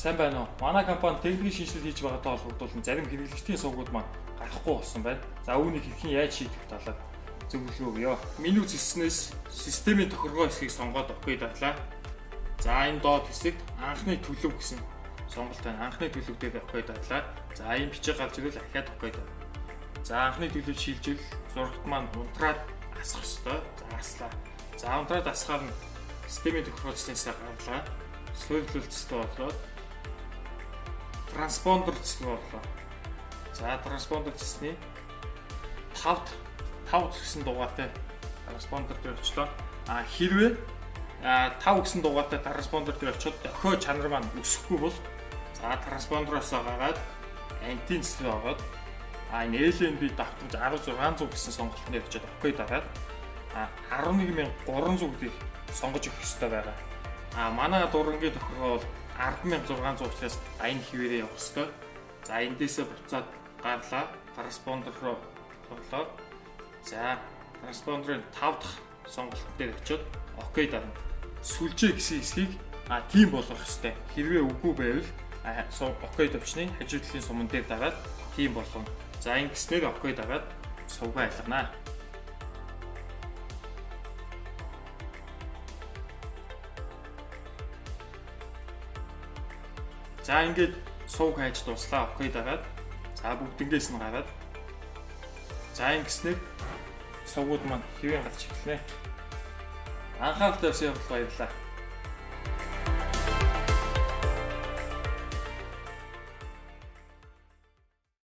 Сайн байна уу? Манай компани техникийн шинжилгээ хийж байгаатай холбогдуулан зарим хэрэглэгчдийн сувгууд маань гарахгүй болсон байна. За үүнийг хэрхэн яаж шийдэх талаар зөвлөгөө өгье. Меню зэснээс системийн тохиргоо хэсгийг сонгоод окей дадлаа. За энэ доод хэсэгт анхны төлөв гэсэн сонголт байна. Анхны төлөв дээр окей дадлаа. За энэ бичиг гарч ирвэл ахиад окей даа. За анхны төлөв шилжил зурагт маань унтраад асах ёстой. За аслаа. За унтраад асахаар нь системийн тохиргоо зэснээсээ гарлаа. Суйрлуулцтай болоод транспондер зэсэн боллоо. За транспондер зэсний 5 гэсэн дугаартай транспондер дээр очлоо. Хэрвээ 5 гэсэн дугаартай транспондер дээр очиод охио чанар маань өсөхгүй бол за транспондероос гараад антин зэслээ ороод энэ LNB давтамж 10600 гэсэн сонголтод очиод окей дараад 11300 гэдгийг сонгож өгөх ёстой байгаа. Манай дурангийн тохиргоо бол 10600 учраас энэ хിവэрээ явах ёстой. За эндээсээ буцаад гарлаа. Транспондер руу орлоо. За транспондерын 5 дахь сонголт дээр очиод окей дарна. Сүлжээ гэсэн хэсгийг тийм болгох ёстой. Хэрвээ үгүй байвал окей төвчний хажуу талын суман дээр дараад тийм болгоно. За ингэснээр окей дараад сувгаа айлгана. За ингээд сувг хайж дуслаа. Окей дараад за бүгднгээс нь гараад за ингэснээр сувгууд маань хэвэн гарч эхэлнэ. Анхаарал тавьсан явдал баярлалаа.